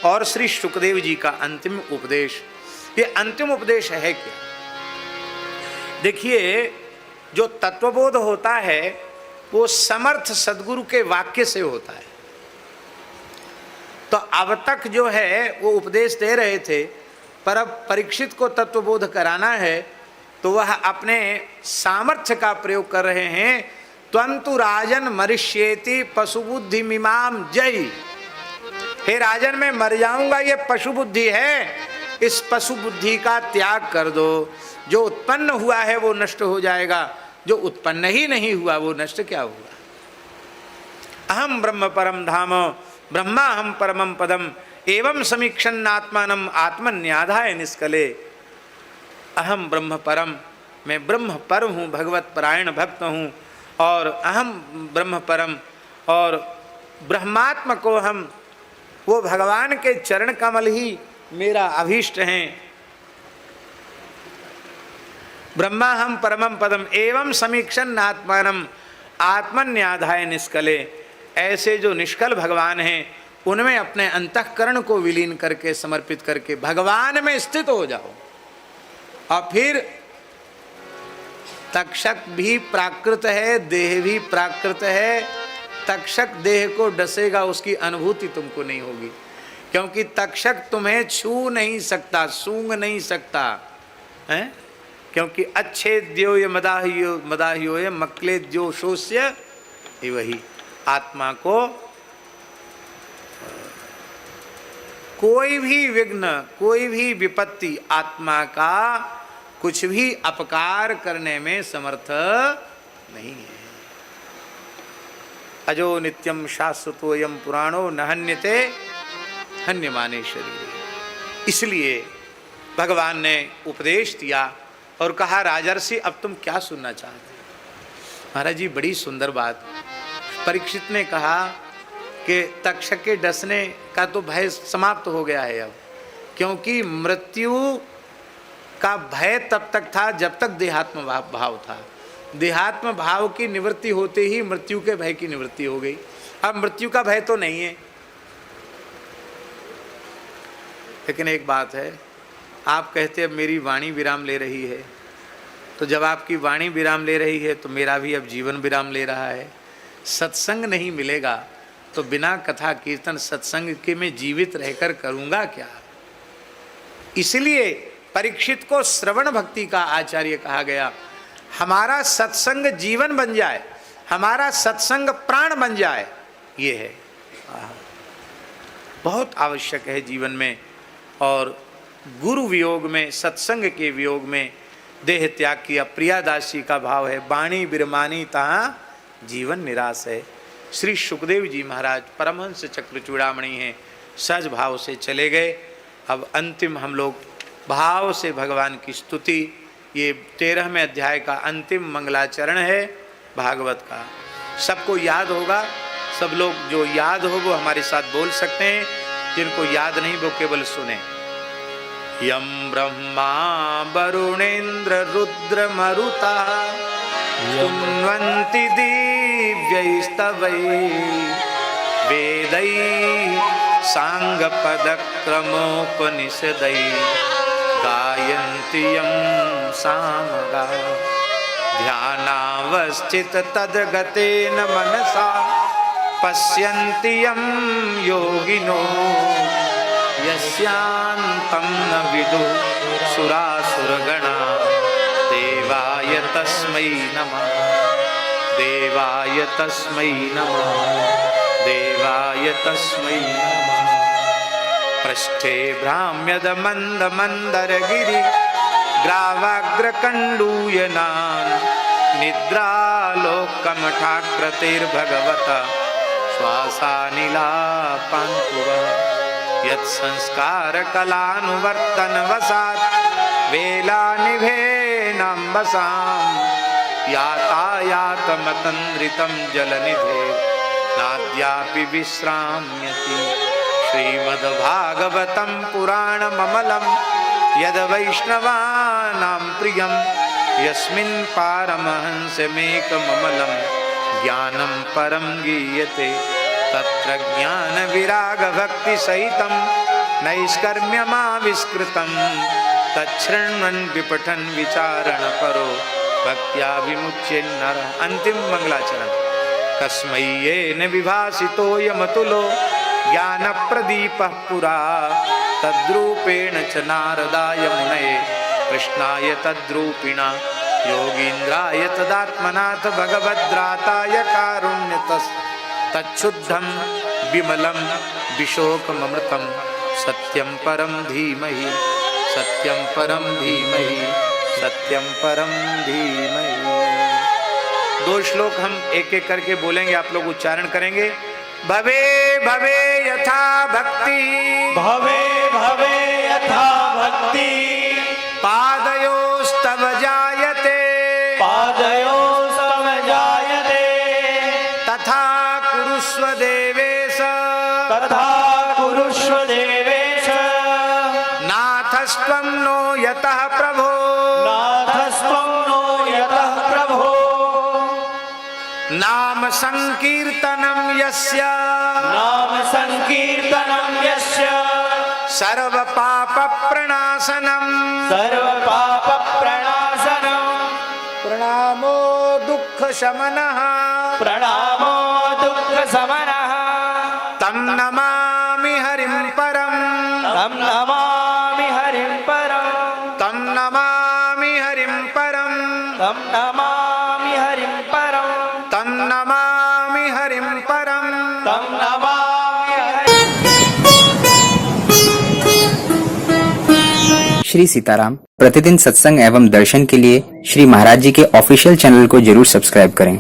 और श्री शुकदेव जी का अंतिम उपदेश। ये अंतिम उपदेश है क्या? देखिए, जो तत्वबोध होता है वो समर्थ सद्गुरु के वाक्य से होता है। तो अब तक जो है वो उपदेश दे रहे थे, पर अब परीक्षित को तत्वबोध कराना है तो वह अपने सामर्थ्य का प्रयोग कर रहे हैं। त्वंतु राजन मरिष्येति पशुबुद्धि मिमाम जय। हे राजन, मैं मर जाऊंगा, ये पशु बुद्धि है, इस पशु बुद्धि का त्याग कर दो। जो उत्पन्न हुआ है वो नष्ट हो जाएगा, जो उत्पन्न ही नहीं हुआ वो नष्ट क्या हुआ? अहम ब्रह्म परम धाम ब्रह्मा हम परमम पदम एवं समीक्षण आत्मानम आत्मन्याधाय निष्कले। अहम ब्रह्म परम, मैं ब्रह्म परम हूँ, भगवत परायण भक्त हूँ, और अहम ब्रह्म परम, और ब्रह्मात्म को हम, वो भगवान के चरण कमल ही मेरा अभीष्ट हैं। ब्रह्मा हम परमम पदम एवं समीक्षण आत्मानम आत्मन्याधाय निष्कले। ऐसे जो निष्कल भगवान हैं उनमें अपने अंतःकरण को विलीन करके समर्पित करके भगवान में स्थित हो जाओ। और फिर तक्षक भी प्राकृत है, देह भी प्राकृत है। तक्षक देह को डसेगा, उसकी अनुभूति तुमको नहीं होगी, क्योंकि तक्षक तुम्हें छू नहीं सकता, सूंघ नहीं सकता है। क्योंकि अच्छे द्यो ये मदाहियो ये मकले द्यो शोष्य, वही आत्मा को कोई भी विघ्न, कोई भी विपत्ति आत्मा का कुछ भी अपकार करने में समर्थ नहीं है। अजो नित्यम शाश्वतोयम पुराणो न हन्यते हन्यमाने शरीर। इसलिए भगवान ने उपदेश दिया और कहा, राजर्षि अब तुम क्या सुनना चाहते? महाराज जी, बड़ी सुंदर बात। परीक्षित ने कहा कि तक्षक के डसने का तो भय समाप्त हो गया है अब, क्योंकि मृत्यु का भय तब तक था जब तक देहात्म भाव था। देहात्म भाव की निवृत्ति होते ही मृत्यु के भय की निवृत्ति हो गई। अब मृत्यु का भय तो नहीं है। लेकिन एक बात है, आप कहते अब मेरी वाणी विराम ले रही है, तो जब आपकी वाणी विराम ले रही है तो मेरा भी अब जीवन विराम ले रहा है। सत्संग नहीं मिलेगा तो बिना कथा कीर्तन सत्संग के मैं जीवित रहकर करूँगा क्या? इसलिए परीक्षित को श्रवण भक्ति का आचार्य कहा गया। हमारा सत्संग जीवन बन जाए, हमारा सत्संग प्राण बन जाए, ये है बहुत आवश्यक है जीवन में। और गुरु वियोग में, सत्संग के वियोग में देह त्याग किया, प्रियादासी का भाव है। बाणी बिरमानी तहाँ जीवन निराश है। श्री सुखदेव जी महाराज परमहंस चक्र चूड़ामणि हैं, सहज भाव से चले गए। अब अंतिम हम लोग भाव से भगवान की स्तुति, ये 13वें अध्याय का अंतिम मंगलाचरण है भागवत का। सबको याद होगा, सब लोग जो याद हो वो हमारे साथ बोल सकते हैं, जिनको याद नहीं वो केवल सुने। यम ब्रह्मा वरुणेन्द्र रुद्र मरुता सुन्वन्ति दिव्यैस्तवै वेदै सांगपदक्रमोपनिषदै गायन्ति यं सामगा ध्यानावस्थित तद्गतेन मनसा पश्यन्ति यं योगिनो यस्यान्तं न विदुः सुरासुरगणा देवाय तस्मै नमः देवाय तस्मै नमः देवाय तस्मै नमः। पृष्ठे भ्राम्यद मंद मंदरगिरि ग्रावाग्रकण्डूयनान् निद्रालोकमठाकृतिर्भगवता श्वासानिलापान्कुवः यत्संस्कारकलानुवर्तनवसात् वेलानिभेनाम्बसाम् यातायातमतन्द्रितं जलनिधे नाद्यापि विश्राम्यति। श्रीमद्भागवतं पुराणममलं यद्वैष्णवानां प्रियं यस्मिन् पारमहंसमेकममलं ज्ञानं परं गीयते तत्र ज्ञानविरागभक्तिसहितं नैष्कर्म्यमाविष्कृतं तच्छृण्वन् विपठन् विचारण परो भक्त्या विमुच्येन्नर। अंतिम मंगलाचरण। कस्मै येन विभासितोऽयमतुलो ज्ञानप्रदीपः पुरा तद्रूपेण च नारदाय मुनये कृष्णाय तद्रूपिणा योगीन्द्राय तदात्मनाथ भगवद्राताय कारुण्यतस्तच्छुद्धं विमलं विशोकममृतं सत्यं परं धीमहि सत्यं परं धीमहि सत्यं परम धीमहि। 2 श्लोक हम एक एक करके बोलेंगे, आप लोग उच्चारण करेंगे। भवे भवे यथा भक्ति भवे भवे यथा भक्ति पादयोस्तव जायते पादयोस्तव जायते तथा कुरुष्व देवेश तथा कुरुष्व देवेश नाथस्त्वं नो यतः प्रभो नाथस्त्वं नो यतः प्रभो नाम संकीर्तनं यस्य नाम संकीर्तनं यस्य सर्व पाप प्रणाशनम सर्व पाप प्रणाशनम प्रणामो दुख शमनः प्रणामो दुःख समनः तं नमामि हरिं परम तं नमामि हरिं परम तं नमामि हरिं परम तं नमामि हरिं परम तं नमामि हरिं परम तं नमामि हरिं। श्री सीताराम। प्रतिदिन सत्संग एवं दर्शन के लिए श्री महाराज जी के ऑफिशियल चैनल को जरूर सब्सक्राइब करें।